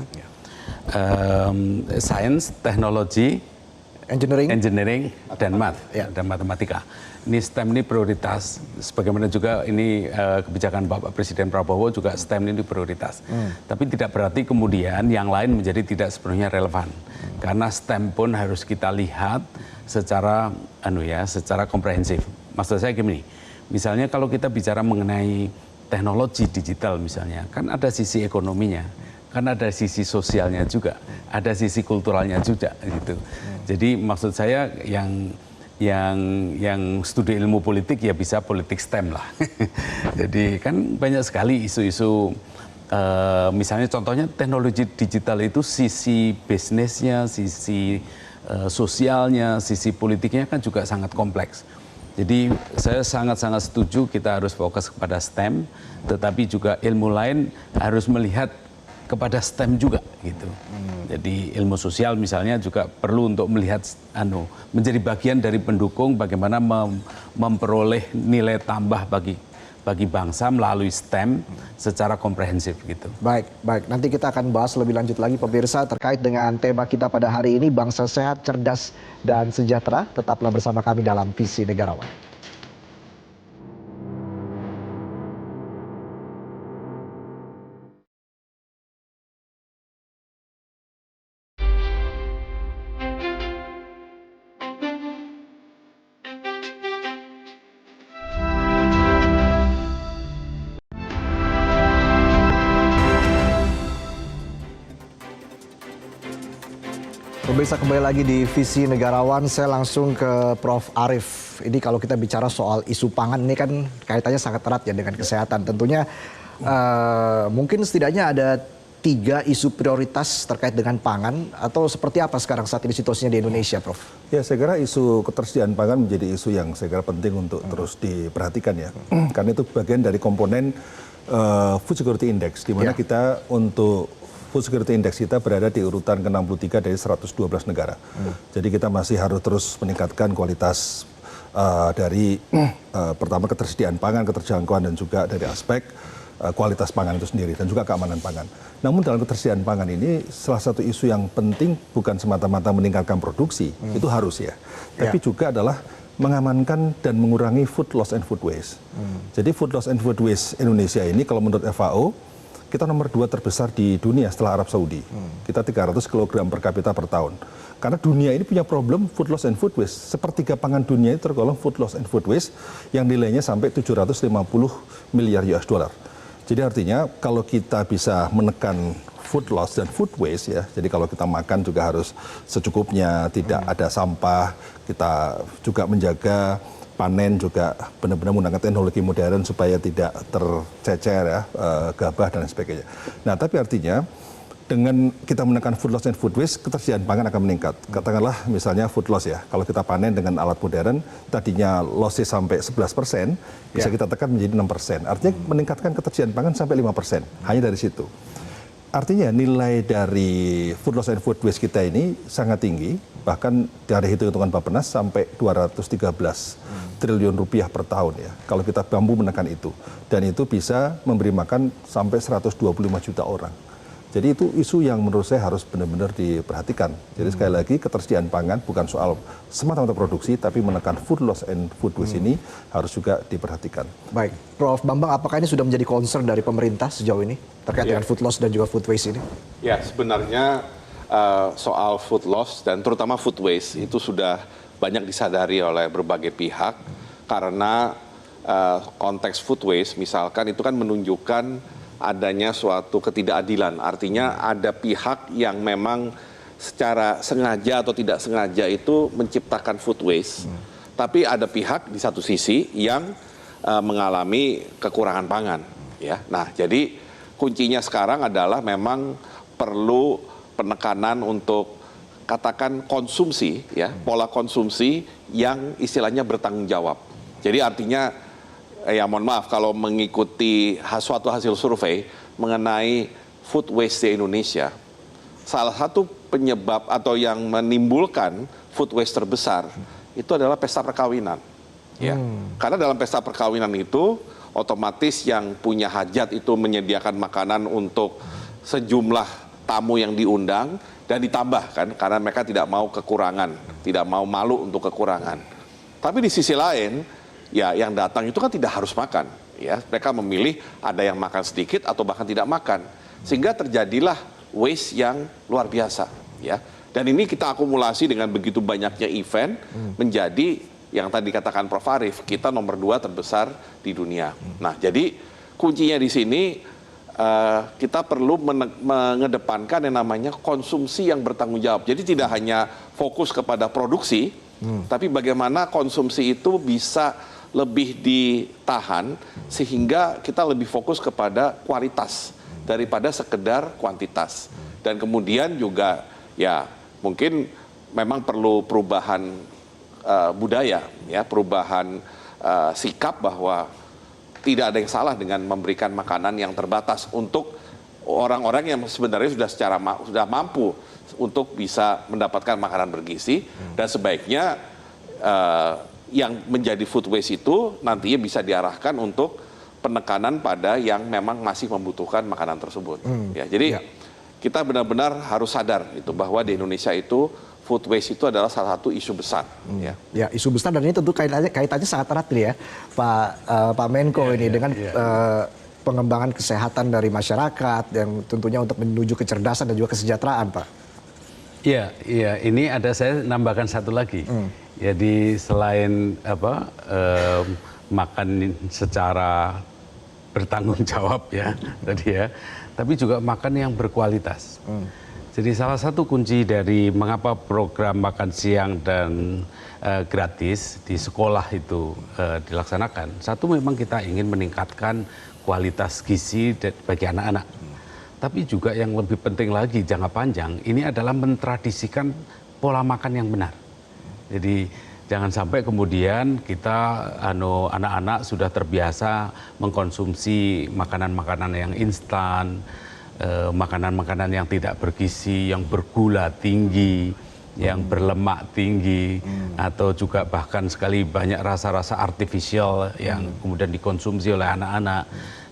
Science, teknologi, engineering dan math dan matematika. Ini STEM ini prioritas. Sebagaimana juga ini kebijakan Bapak Presiden Prabowo juga STEM ini prioritas. Tapi tidak berarti kemudian yang lain menjadi tidak sepenuhnya relevan. Karena STEM pun harus kita lihat secara secara komprehensif. Maksud saya gini, misalnya kalau kita bicara mengenai teknologi digital misalnya, kan ada sisi ekonominya, kan ada sisi sosialnya juga, ada sisi kulturalnya juga gitu. Jadi maksud saya yang studi ilmu politik ya bisa politik STEM lah. Jadi kan banyak sekali isu-isu, misalnya contohnya teknologi digital itu sisi bisnisnya, sisi sosialnya, sisi politiknya kan juga sangat kompleks. Jadi saya sangat-sangat setuju kita harus fokus kepada STEM, tetapi juga ilmu lain harus melihat kepada STEM juga gitu. Jadi ilmu sosial misalnya juga perlu untuk melihat menjadi bagian dari pendukung bagaimana memperoleh nilai tambah bagi bangsa melalui STEM secara komprehensif gitu. Baik. Nanti kita akan bahas lebih lanjut lagi pemirsa terkait dengan tema kita pada hari ini, bangsa sehat, cerdas dan sejahtera. Tetaplah bersama kami dalam Visi Negarawan. Pemirsa, kembali lagi di Visi Negarawan. Saya langsung ke Prof. Arief. Ini kalau kita bicara soal isu pangan ini kan kaitannya sangat erat ya dengan kesehatan. Tentunya mungkin setidaknya ada 3 isu prioritas terkait dengan pangan, atau seperti apa sekarang saat ini situasinya di Indonesia, Prof? Ya, saya kira isu ketersediaan pangan menjadi isu yang saya kira penting untuk terus diperhatikan ya. Karena itu bagian dari komponen Food Security Index, di mana kita untuk Food Security Index kita berada di urutan ke-63 dari 112 negara. Jadi kita masih harus terus meningkatkan kualitas dari pertama ketersediaan pangan, keterjangkauan, dan juga dari aspek kualitas pangan itu sendiri dan juga keamanan pangan. Namun dalam ketersediaan pangan ini salah satu isu yang penting bukan semata-mata meningkatkan produksi, itu harus ya. Tapi juga adalah mengamankan dan mengurangi food loss and food waste. Jadi food loss and food waste Indonesia ini kalau menurut FAO kita nomor 2 terbesar di dunia setelah Arab Saudi. Kita 300 kg per kapita per tahun. Karena dunia ini punya problem food loss and food waste. Sepertiga pangan dunia itu tergolong food loss and food waste yang nilainya sampai 750 miliar US dollar. Jadi artinya kalau kita bisa menekan food loss dan food waste ya, jadi kalau kita makan juga harus secukupnya, tidak ada sampah, kita juga menjaga panen juga benar-benar menggunakan teknologi modern supaya tidak tercecer ya, gabah dan sebagainya. Nah tapi artinya dengan kita menekan food loss dan food waste, ketersediaan pangan akan meningkat. Katakanlah misalnya food loss ya, kalau kita panen dengan alat modern, tadinya lossnya sampai 11%, bisa kita tekan menjadi 6%. Artinya meningkatkan ketersediaan pangan sampai 5%, hanya dari situ. Artinya nilai dari food loss and food waste kita ini sangat tinggi, bahkan dari hitung-hitungan Bappenas sampai 213 triliun rupiah per tahun ya, kalau kita mampu menekan itu. Dan itu bisa memberi makan sampai 125 juta orang. Jadi itu isu yang menurut saya harus benar-benar diperhatikan. Jadi sekali lagi ketersediaan pangan bukan soal semata-mata produksi, tapi menekan food loss and food waste ini harus juga diperhatikan. Baik, Prof. Bambang, apakah ini sudah menjadi concern dari pemerintah sejauh ini terkait dengan food loss dan juga food waste ini? Ya, sebenarnya soal food loss dan terutama food waste itu sudah banyak disadari oleh berbagai pihak karena konteks food waste misalkan itu kan menunjukkan adanya suatu ketidakadilan. Artinya ada pihak yang memang secara sengaja atau tidak sengaja itu menciptakan food waste. Tapi ada pihak di satu sisi yang mengalami kekurangan pangan. Ya. Nah, jadi kuncinya sekarang adalah memang perlu penekanan untuk katakan konsumsi, ya, pola konsumsi yang istilahnya bertanggung jawab. Jadi artinya ya mohon maaf kalau mengikuti suatu hasil survei mengenai food waste di Indonesia, salah satu penyebab atau yang menimbulkan food waste terbesar itu adalah pesta perkawinan. Ya. Karena dalam pesta perkawinan itu otomatis yang punya hajat itu menyediakan makanan untuk sejumlah tamu yang diundang dan ditambah kan karena mereka tidak mau kekurangan, tidak mau malu untuk kekurangan. Tapi di sisi lain ya yang datang itu kan tidak harus makan, ya mereka memilih ada yang makan sedikit atau bahkan tidak makan, sehingga terjadilah waste yang luar biasa, ya. Dan ini kita akumulasi dengan begitu banyaknya event menjadi yang tadi katakan Prof Arief, kita nomor 2 terbesar di dunia. Nah, jadi kuncinya di sini kita perlu mengedepankan yang namanya konsumsi yang bertanggung jawab. Jadi tidak hanya fokus kepada produksi, tapi bagaimana konsumsi itu bisa lebih ditahan sehingga kita lebih fokus kepada kualitas daripada sekedar kuantitas. Dan kemudian juga ya mungkin memang perlu perubahan budaya, ya perubahan sikap bahwa tidak ada yang salah dengan memberikan makanan yang terbatas untuk orang-orang yang sebenarnya sudah mampu untuk bisa mendapatkan makanan bergizi dan sebaiknya yang menjadi food waste itu nantinya bisa diarahkan untuk penekanan pada yang memang masih membutuhkan makanan tersebut. Ya, jadi kita benar-benar harus sadar itu bahwa di Indonesia itu food waste itu adalah salah satu isu besar. Ya, isu besar dan ini tentu kaitannya sangat erat nih ya, Pak Menko ini dengan pengembangan kesehatan dari masyarakat yang tentunya untuk menuju kecerdasan dan juga kesejahteraan, Pak. Iya, ini ada saya nambahkan satu lagi. Jadi selain makan secara bertanggung jawab ya tadi ya, tapi juga makan yang berkualitas. Jadi salah satu kunci dari mengapa program makan siang dan gratis di sekolah itu dilaksanakan. Satu memang kita ingin meningkatkan kualitas gizi bagi anak-anak. Tapi juga yang lebih penting lagi jangka panjang ini adalah mentradisikan pola makan yang benar. Jadi jangan sampai kemudian kita anak-anak sudah terbiasa mengkonsumsi makanan-makanan yang instan, makanan-makanan yang tidak bergizi, yang bergula tinggi, yang berlemak tinggi, atau juga bahkan sekali banyak rasa-rasa artifisial yang kemudian dikonsumsi oleh anak-anak.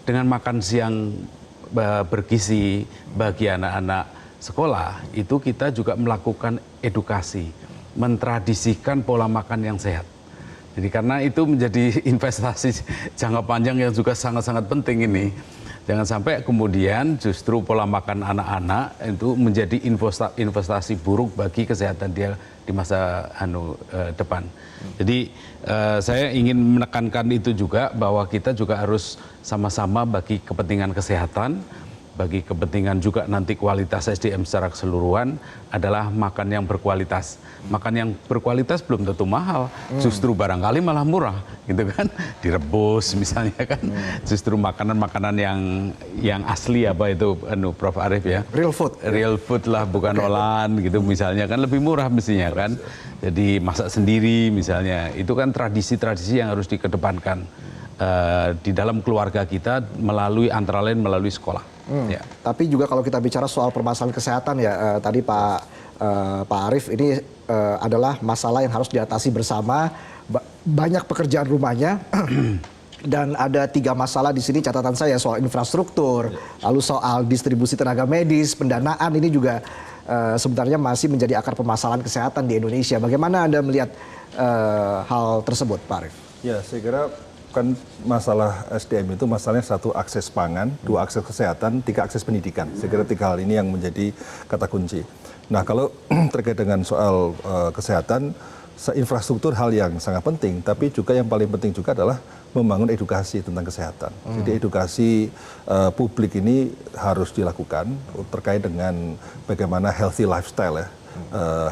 Dengan makan siang bergizi bagi anak-anak sekolah, itu kita juga melakukan edukasi, mentradisikan pola makan yang sehat. Jadi karena itu menjadi investasi jangka panjang yang juga sangat-sangat penting ini. Jangan sampai kemudian justru pola makan anak-anak itu menjadi investasi buruk bagi kesehatan dia di masa depan. Jadi saya ingin menekankan itu juga, bahwa kita juga harus sama-sama bagi kepentingan kesehatan, bagi kepentingan juga nanti kualitas SDM secara keseluruhan adalah makan yang berkualitas. Makan yang berkualitas belum tentu mahal, justru barangkali malah murah, gitu kan? Direbus misalnya kan, justru makanan-makanan yang asli apa itu, Prof. Arief ya? Real food lah, bukan olahan gitu misalnya kan, lebih murah mestinya kan. Jadi masak sendiri misalnya, itu kan tradisi-tradisi yang harus dikedepankan di dalam keluarga kita melalui antara lain melalui sekolah. Ya. Tapi juga kalau kita bicara soal permasalahan kesehatan ya, tadi Pak Arief, ini adalah masalah yang harus diatasi bersama. Banyak pekerjaan rumahnya dan ada 3 masalah di sini catatan saya, soal infrastruktur, lalu soal distribusi tenaga medis, pendanaan, ini juga sebenarnya masih menjadi akar permasalahan kesehatan di Indonesia. Bagaimana Anda melihat hal tersebut, Pak Arief? Ya, saya kira kan masalah SDM itu masalahnya 1, akses pangan, 2, akses kesehatan, 3, akses pendidikan. Saya kira 3 hal ini yang menjadi kata kunci. Nah, kalau terkait dengan soal kesehatan, infrastruktur hal yang sangat penting, tapi juga yang paling penting juga adalah membangun edukasi tentang kesehatan. Jadi edukasi publik ini harus dilakukan terkait dengan bagaimana healthy lifestyle ya.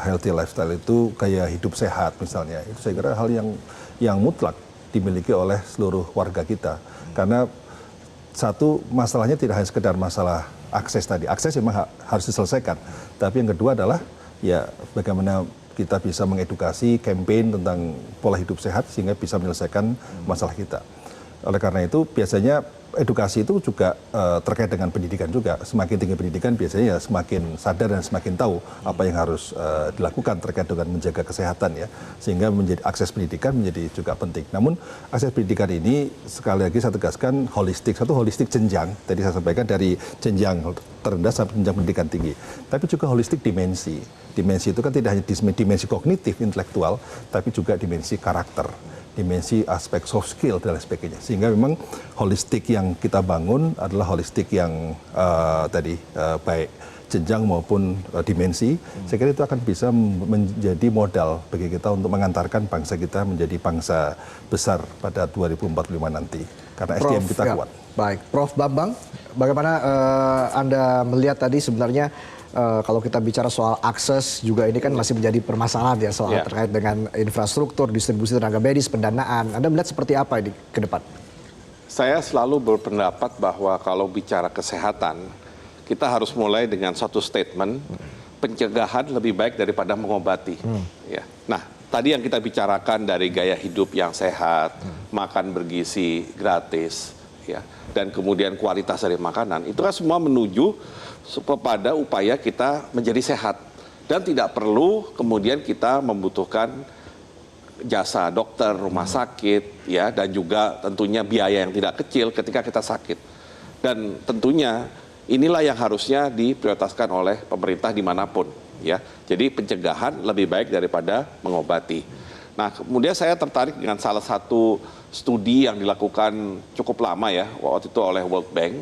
Healthy lifestyle itu gaya hidup sehat misalnya. Itu saya kira hal yang mutlak dimiliki oleh seluruh warga kita. Karena satu, masalahnya tidak hanya sekedar masalah akses tadi. Akses memang harus diselesaikan. Tapi yang kedua adalah ya bagaimana kita bisa mengedukasi, campaign tentang pola hidup sehat sehingga bisa menyelesaikan masalah kita. Oleh karena itu biasanya edukasi itu juga terkait dengan pendidikan juga. Semakin tinggi pendidikan biasanya ya semakin sadar dan semakin tahu apa yang harus dilakukan terkait dengan menjaga kesehatan ya. Sehingga menjadi akses pendidikan menjadi juga penting. Namun akses pendidikan ini sekali lagi saya tegaskan holistik. Satu, holistik jenjang. Tadi saya sampaikan dari jenjang terendah sampai jenjang pendidikan tinggi. Tapi juga holistik dimensi. Dimensi itu kan tidak hanya dimensi kognitif, intelektual, tapi juga dimensi karakter, dimensi aspek soft skill dan lain sebagainya. Sehingga memang holistik yang kita bangun adalah holistik yang baik jenjang maupun dimensi. Saya kira itu akan bisa menjadi modal bagi kita untuk mengantarkan bangsa kita menjadi bangsa besar pada 2045 nanti. Karena SDM kita kuat. Baik, Prof. Bambang, bagaimana Anda melihat tadi sebenarnya kalau kita bicara soal akses juga ini kan masih menjadi permasalahan ya, soal terkait dengan infrastruktur, distribusi tenaga medis, pendanaan. Anda melihat seperti apa ini ke depan? Saya selalu berpendapat bahwa kalau bicara kesehatan, kita harus mulai dengan satu statement, pencegahan lebih baik daripada mengobati. Ya. Nah, tadi yang kita bicarakan dari gaya hidup yang sehat, makan bergizi gratis, ya, dan kemudian kualitas dari makanan, itu kan semua menuju kepada upaya kita menjadi sehat. Dan tidak perlu kemudian kita membutuhkan jasa dokter, rumah sakit, ya, dan juga tentunya biaya yang tidak kecil ketika kita sakit. Dan tentunya inilah yang harusnya diprioritaskan oleh pemerintah dimanapun, ya. Jadi pencegahan lebih baik daripada mengobati. Nah, kemudian saya tertarik dengan salah satu studi yang dilakukan cukup lama ya, waktu itu oleh World Bank,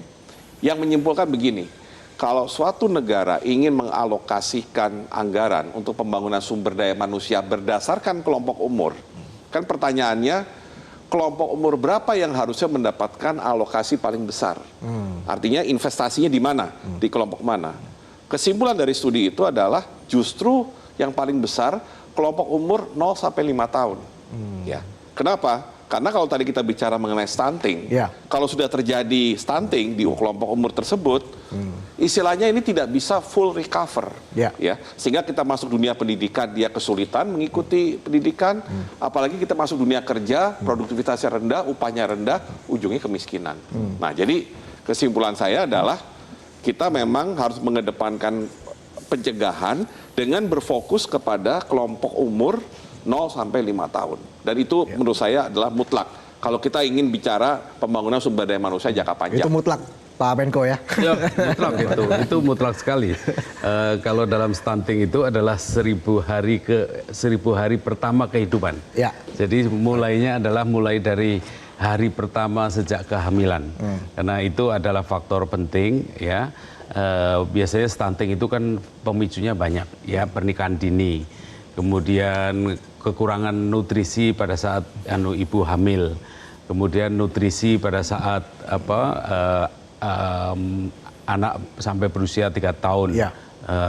yang menyimpulkan begini. Kalau suatu negara ingin mengalokasikan anggaran untuk pembangunan sumber daya manusia berdasarkan kelompok umur, kan pertanyaannya, kelompok umur berapa yang harusnya mendapatkan alokasi paling besar? Artinya investasinya di mana? Di kelompok mana? Kesimpulan dari studi itu adalah justru yang paling besar kelompok umur 0 sampai 5 tahun. Ya. Kenapa? Karena kalau tadi kita bicara mengenai stunting, kalau sudah terjadi stunting di kelompok umur tersebut, istilahnya ini tidak bisa full recover, Ya. sehingga kita masuk dunia pendidikan dia kesulitan mengikuti pendidikan, apalagi kita masuk dunia kerja, produktivitasnya rendah, upahnya rendah, ujungnya kemiskinan. Nah, jadi kesimpulan saya adalah kita memang harus mengedepankan pencegahan dengan berfokus kepada kelompok umur 0 sampai 5 tahun. Dan itu menurut saya adalah mutlak. Kalau kita ingin bicara pembangunan sumber daya manusia jangka panjang. Itu mutlak, Pak Menko ya. Ya, mutlak itu mutlak sekali. Kalau dalam stunting itu adalah 1000 hari pertama kehidupan. Ya. Jadi mulainya adalah mulai dari hari pertama sejak kehamilan. Karena itu adalah faktor penting ya. Biasanya stunting itu kan pemicunya banyak ya, pernikahan dini, kemudian kekurangan nutrisi pada saat ibu hamil, kemudian nutrisi pada saat anak sampai berusia 3 tahun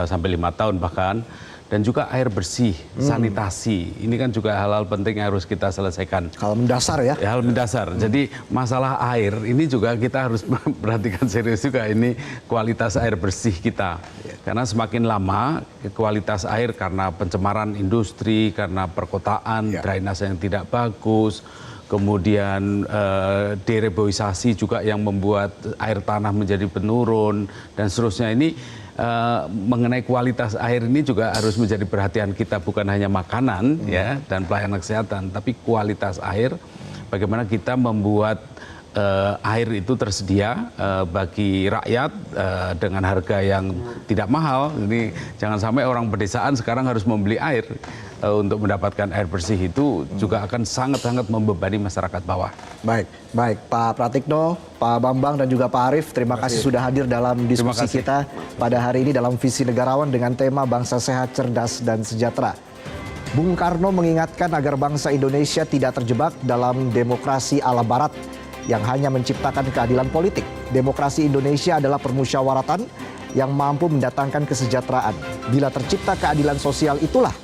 sampai 5 tahun bahkan, dan juga air bersih, sanitasi. Ini kan juga hal-hal penting yang harus kita selesaikan. Hal mendasar ya. Hal mendasar. Jadi masalah air ini juga kita harus perhatikan serius juga, ini kualitas air bersih kita. Karena semakin lama kualitas air karena pencemaran industri, karena perkotaan, drainase yang tidak bagus, kemudian dereboisasi juga yang membuat air tanah menjadi penurun dan seterusnya. Ini mengenai kualitas air ini juga harus menjadi perhatian kita, bukan hanya makanan ya dan pelayanan kesehatan, tapi kualitas air, bagaimana kita membuat air itu tersedia bagi rakyat dengan harga yang tidak mahal. Ini jangan sampai orang pedesaan sekarang harus membeli air untuk mendapatkan air bersih, itu juga akan sangat-sangat membebani masyarakat bawah. Baik Pak Pratikno, Pak Bambang dan juga Pak Arief, terima kasih sudah hadir dalam diskusi kita pada hari ini dalam Visi Negarawan dengan tema Bangsa Sehat, Cerdas, dan Sejahtera. Bung Karno mengingatkan agar bangsa Indonesia tidak terjebak dalam demokrasi ala Barat yang hanya menciptakan keadilan politik. Demokrasi Indonesia adalah permusyawaratan yang mampu mendatangkan kesejahteraan. Bila tercipta keadilan sosial itulah,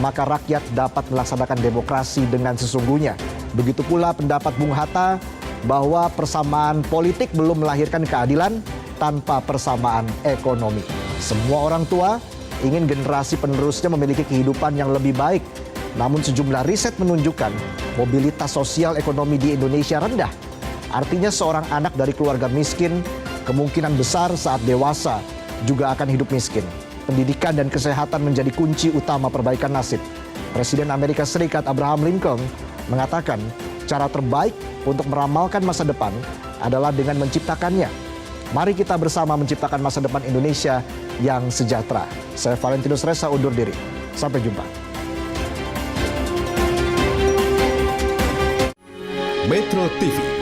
maka rakyat dapat melaksanakan demokrasi dengan sesungguhnya. Begitu pula pendapat Bung Hatta bahwa persamaan politik belum melahirkan keadilan tanpa persamaan ekonomi. Semua orang tua ingin generasi penerusnya memiliki kehidupan yang lebih baik. Namun sejumlah riset menunjukkan mobilitas sosial ekonomi di Indonesia rendah. Artinya seorang anak dari keluarga miskin kemungkinan besar saat dewasa juga akan hidup miskin. Pendidikan dan kesehatan menjadi kunci utama perbaikan nasib. Presiden Amerika Serikat Abraham Lincoln mengatakan cara terbaik untuk meramalkan masa depan adalah dengan menciptakannya. Mari kita bersama menciptakan masa depan Indonesia yang sejahtera. Saya Valentinus Reza undur diri. Sampai jumpa. Metro TV